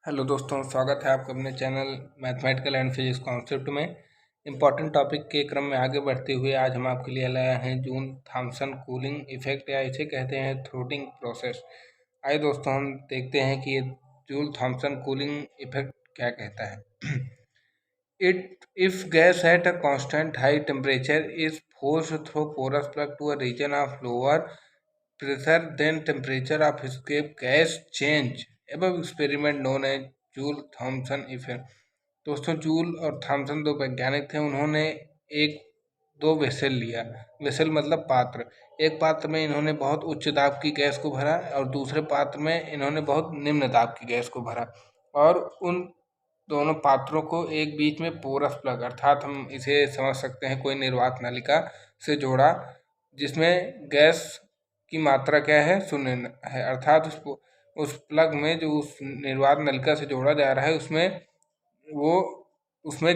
Hello दोस्तों, स्वागत है आपका अपने channel mathematical and physics concept में। इम्पॉर्टेंट टॉपिक के क्रम में आगे बढ़ते हुए आज हम आपके लिए लाए हैं जूल थॉम्सन कूलिंग इफेक्ट, या इसे कहते हैं थ्रोटलिंग प्रोसेस। आइए दोस्तों, हम देखते हैं कि ये जूल थॉम्सन कूलिंग इफेक्ट क्या कहता है। If gas at a constant high temperature is forced through porous plug to a region of lower pressure, then temperature of escape gas change. Above experiment known as Joule-Thomson effect. दोस्तों, joule और Thompson दो वैज्ञानिक थे। उन्होंने एक दो vessel लिया। Vessel मतलब पात्र। एक पात्र में इन्होंने बहुत उच्च दाब की गैस को भरा और दूसरे पात्र में इन्होंने बहुत निम्न दाब की गैस को भरा, और उन दोनों पात्रों को एक बीच में पोरस प्लग, अर्थात हम इसे समझ सकते हैं कोई निर्वात नलिका से जोड़ा, जिसमें गैस की मात्रा क्या है, शून्य है। अर्थात उस प्लग में जो उस निर्वात नलिका से जोड़ा जा रहा है उसमें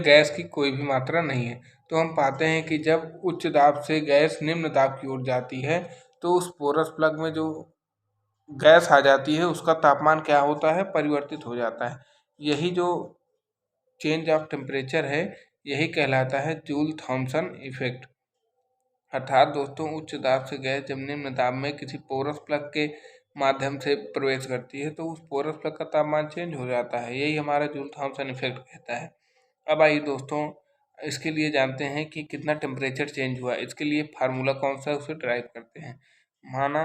गैस की कोई भी मात्रा नहीं है। तो हम पाते हैं कि जब उच्च दाब से गैस निम्न दाब की ओर जाती है तो उस पोरस प्लग में जो गैस आ जाती है उसका तापमान क्या होता है, परिवर्तित हो जाता है। यही जो चेंज ऑफ टेम्परेचर है, यही कहलाता है जूल थॉम्सन इफेक्ट। अर्थात दोस्तों, उच्च दाब से गैस जब निम्न दाब में किसी पोरस प्लग के माध्यम से प्रवेश करती है तो उस पोरस प्लग का तापमान चेंज हो जाता है। यही हमारा जूल थॉम्सन इफेक्ट कहता है। अब आइए दोस्तों, इसके लिए जानते हैं कि कितना टेम्परेचर चेंज हुआ। इसके लिए फार्मूला कौन सा है, उसे ड्राइव करते हैं। माना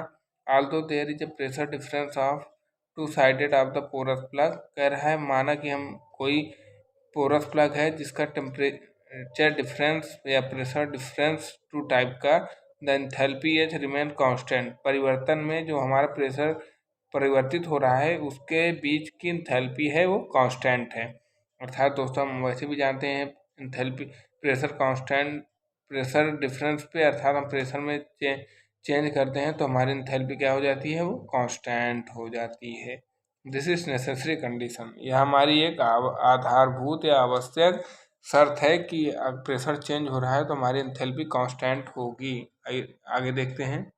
although there is a pressure difference of two sided of the porous plug, कह रहा है माना कि हम कोई पोरस प्लग है जिसका टेम्परेचर डिफरेंस या प्रेशर डिफरेंस टू टाइप का, the enthalpy H remain constant. परिवर्तन में जो हमारा प्रेशर परिवर्तित हो रहा है उसके बीच की एंथैल्पी है वो कांस्टेंट है। अर्थात दोस्तों, हम वैसे भी जानते हैं enthalpy pressure constant pressure difference पे, अर्थात हम प्रेशर में चेंज करते हैं तो हमारी एंथैल्पी क्या हो जाती है, वो कांस्टेंट हो जाती है। This is necessary condition. यह हमारी एक आधारभूत या आवश्यक शर्त है कि प्रेशर चेंज हो रहा है तो हमारी एंथैल्पी कांस्टेंट होगी। आगे देखते हैं।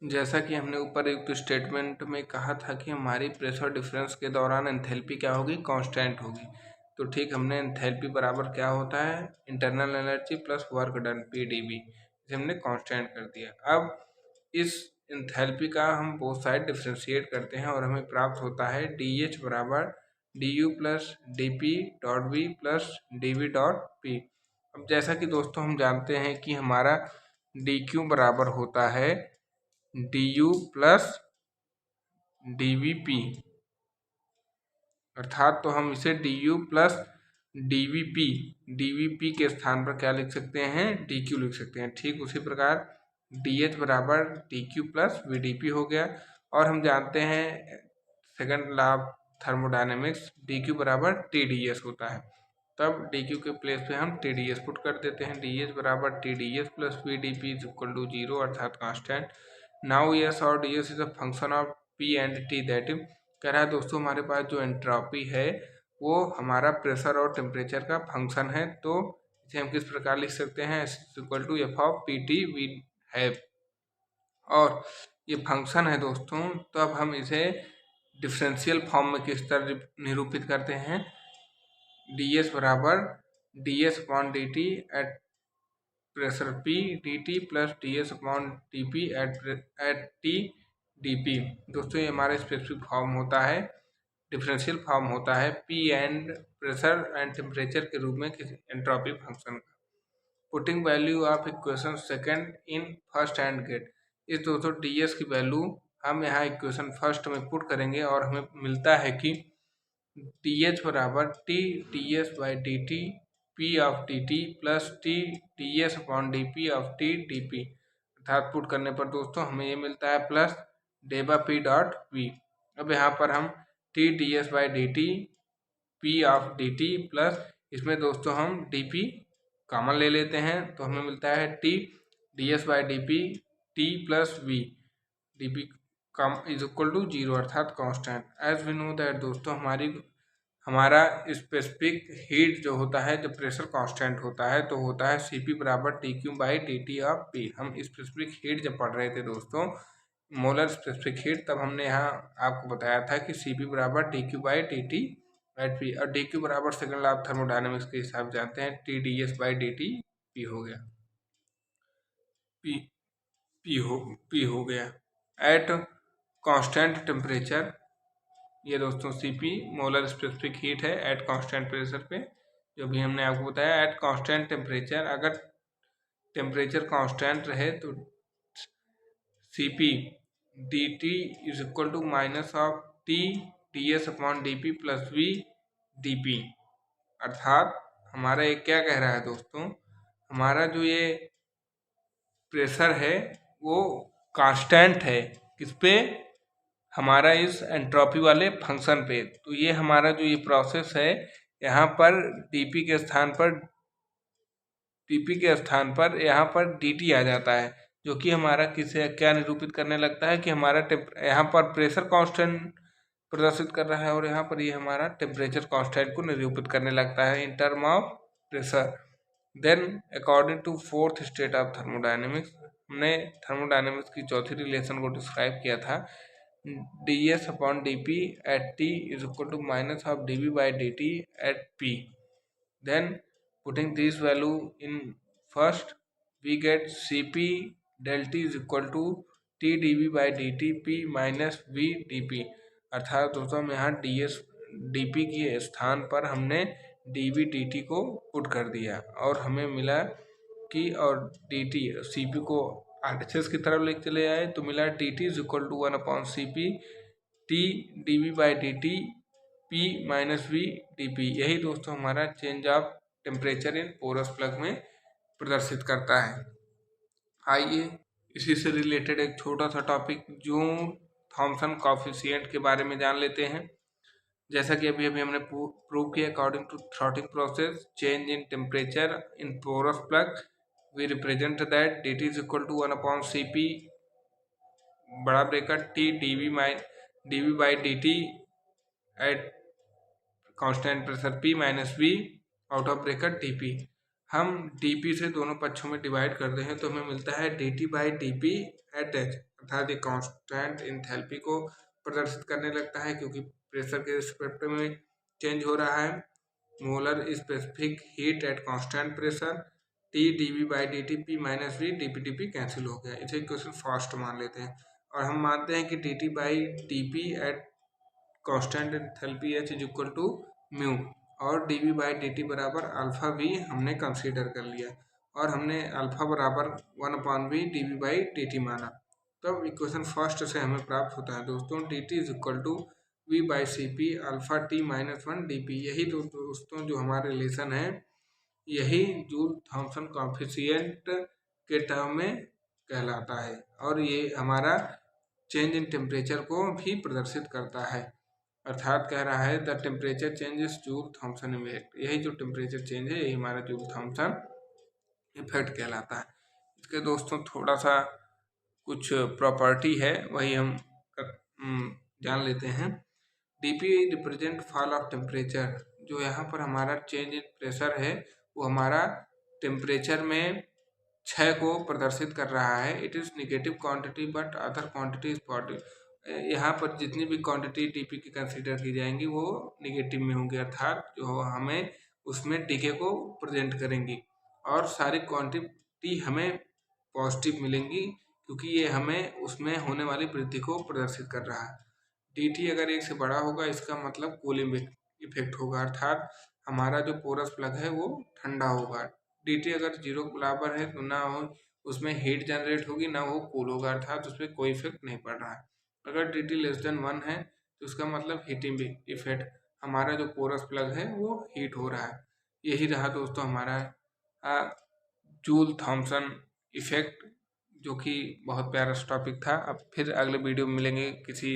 जैसा कि हमने ऊपर एक स्टेटमेंट में कहा था कि हमारी प्रेशर डिफरेंस के दौरान एंथैल्पी क्या होगी, कांस्टेंट होगी। तो ठीक, हमने एंथैल्पी बराबर क्या होता है, internal energy plus work done PdV, इसे हमने कांस्टेंट कर दिया। अब इस एंथैल्पी का हम बोथ साइड डिफ्रेंशिएट करते हैं और हमें प्राप्त होता है DH बराबर DU plus DP dot V plus DV dot P। अब जैसा कि दोस्तों हम जानते हैं कि हमारा DQ बराबर होता है DU प्लस DVP, अर्थात तो हम इसे DU प्लस DVP के स्थान पर क्या लिख सकते हैं, DQ लिख सकते हैं। ठीक उसी प्रकार DH बराबर DQ प्लस VDP हो गया। और हम जानते हैं second law of thermodynamics, DQ बराबर TdS होता है। तब DQ के प्लेस पे हम TdS पुट कर देते हैं। DH बराबर TdS plus VDP is equal to 0, अर्थात कांस्टेंट। नाउ S और DS is a function of P and T, that is, कह रहा है दोस्तों हमारे पास जो एंट्रोपी है वो हमारा प्रेशर और टेम्परेचर का फंक्शन है। तो इसे हम किस प्रकार लिख सकते हैं, equal to F of PT we have, और ये फंक्शन है दोस्तों। तो अब हम इसे डिफरेंशियल फॉर्म में किस तरह निरूपित करते हैं, DS बराबर DS upon DT at pressure P DT plus DS upon DP at T DP। दोस्तों, ये हमारा स्पेसिफिक फॉर्म होता है, डिफरेंशियल फॉर्म होता है P and pressure and temperature के रूप में किसी एंट्रोपी फंक्शन का। Putting value of equation second in first and get. इस दोस्तों DS की वैल्यू हम यहाँ इक्वेशन फर्स्ट में पुट करेंगे और हमें मिलता है कि DH बराबर T DS by DT P of DT plus T DS upon DP of T DP, अर्थात पुट करने पर दोस्तों हमें ये मिलता है प्लस डेबा P डॉट V। अब यहाँ पर हम T DS by DT P of DT plus इसमें दोस्तों हम DP कॉमन ले लेते हैं तो हमें मिलता है T DS by DP T plus V DP कम इज इक्वल टू 0, अर्थात constant. As we know that दोस्तों, हमारा स्पेसिफिक हीट जो होता है, जब प्रेशर कांस्टेंट होता है तो होता है CP बराबर TQ by DT of P। हम स्पेसिफिक हीट जब पढ़ रहे थे दोस्तों, मोलर स्पेसिफिक हीट, तब हमने यहाँ आपको बताया था कि CP बराबर TQ by DT at P, और डी क्यू बराबर सेकंड लॉ ऑफ थर्मोडायनेमिक्स के हिसाब से जानते हैं T D S by D T P हो गया, पी पी हो गया एट कांस्टेंट टेम्परेचर। ये दोस्तों Cp मोलर स्पेसिफिक हीट है एट कांस्टेंट प्रेशर पे, जो भी हमने आपको बताया एट कांस्टेंट टेम्परेचर। अगर टेम्परेचर कांस्टेंट रहे तो Cp dt is equal to minus of T ds upon dP plus V dP। अर्थात हमारा ये क्या कह रहा है दोस्तों, हमारा जो ये प्रेशर है वो कांस्टेंट है, किस पे, हमारा इस एंट्रोपी वाले फंक्शन पे। तो ये हमारा जो ये प्रोसेस है, यहाँ पर dP के स्थान पर यहाँ पर dt आ जाता है, जो कि हमारा किसे क्या निरूपित करने लगता है कि हमारा यहाँ पर प्रेशर कांस्टेंट प्रदर्शित कर रहा है, और यहाँ पर ये हमारा टेम्परेचर कांस्टेंट को निरूपित करने लगता है in term of pressure. Then according to fourth state of thermodynamics, हमने थर्मोडायनेमिक्स की चौथी रिलेशन को डिस्क्राइब किया था, D S upon D P at T is equal to minus of D B by D T at P. Then putting this value in first, we get Cp del T is equal to T dV by dt P minus V dP। अर्थात दोस्तों हम यहाँ dP के स्थान पर हमने dV dt को put कर दिया, और हमें मिला कि, और dt Cp को RHS की तरफ लेके चले आए तो मिला dt is equal to 1 upon Cp T dV by dt P minus V dP। यही दोस्तों हमारा change of temperature in porous plug में प्रदर्शित करता है। आइए इसी से रिलेटेड एक छोटा सा टॉपिक जूल थॉमसन कॉफिशिएंट के बारे में जान लेते हैं। जैसा कि अभी हमने प्रूव किया, according to throttling process change in temperature in porous plug we represent that dt is equal to 1 upon Cp बड़ा bracket T dV by dt at constant pressure P minus V out of bracket dP। हम dP से दोनों पक्षों में divide करते हैं तो हमें मिलता है dt by dP at H, अर्थात ये कांस्टेंट इंथैल्पी को प्रदर्शित करने लगता है क्योंकि प्रेशर के रिस्पेक्ट में चेंज हो रहा है। Molar specific heat at constant pressure T dV by dt P minus V dP dP cancel हो गया, इसे इक्वेशन फर्स्ट मान लेते हैं। और हम मानते हैं कि dt by dP at constant enthalpy H is equal to mu, और dV बाई dt बराबर अल्फा V हमने कंसीडर कर लिया, और हमने अल्फा बराबर 1 upon V dV by dt माना। तब इक्वेशन फर्स्ट से हमें प्राप्त होता है दोस्तों dt is equal to V by Cp alpha T minus 1 dP। यही दोस्तों जो हमारा रिलेशन है, यही जूल थॉमसन कॉफिशिएंट के टर्म में कहलाता है, और ये हमारा चेंज इन टेम्परेचर को भी प्रदर्शित करता है। अर्थात कह रहा है the temperature change is Joule Thomson effect, यही जो टेम्परेचर चेंज है यही हमारा जूल थॉमसन इफेक्ट कहलाता है। इसके दोस्तों थोड़ा सा कुछ प्रॉपर्टी है वही हम जान लेते हैं। dP represent fall of temperature, जो यहाँ पर हमारा चेंज इन प्रेशर है वो हमारा टेम्परेचर में क्षय को प्रदर्शित कर रहा है। It is negative quantity but other quantity is positive, यहाँ पर जितनी भी क्वांटिटी dP की कंसीडर की जाएंगी वो निगेटिव में होंगी, अर्थात जो हमें उसमें डीके को प्रेजेंट करेंगी, और सारी क्वांटिटी हमें पॉजिटिव मिलेंगी क्योंकि ये हमें उसमें होने वाली वृद्धि को प्रदर्शित कर रहा है। dt अगर 1 से बड़ा होगा इसका मतलब कूलिंग इफेक्ट होगा, अर्थात हमारा जो पोरस प्लग है वो ठंडा होगा। dt अगर 0 के बराबर है तो ना हो उसमें हीट जनरेट होगी ना वो कूल होगा, अर्थात उस पर कोई इफेक्ट नहीं पड़ रहा है। अगर dt लेस देन 1 है तो उसका मतलब हीटिंग इफेक्ट, हमारा जो पोरस प्लग है वो हीट हो रहा है। यही रहा दोस्तों हमारा जूल थॉमसन इफेक्ट, जो कि बहुत प्यारा टॉपिक था। अब फिर अगले वीडियो में मिलेंगे किसी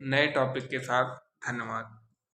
नए टॉपिक के साथ। धन्यवाद।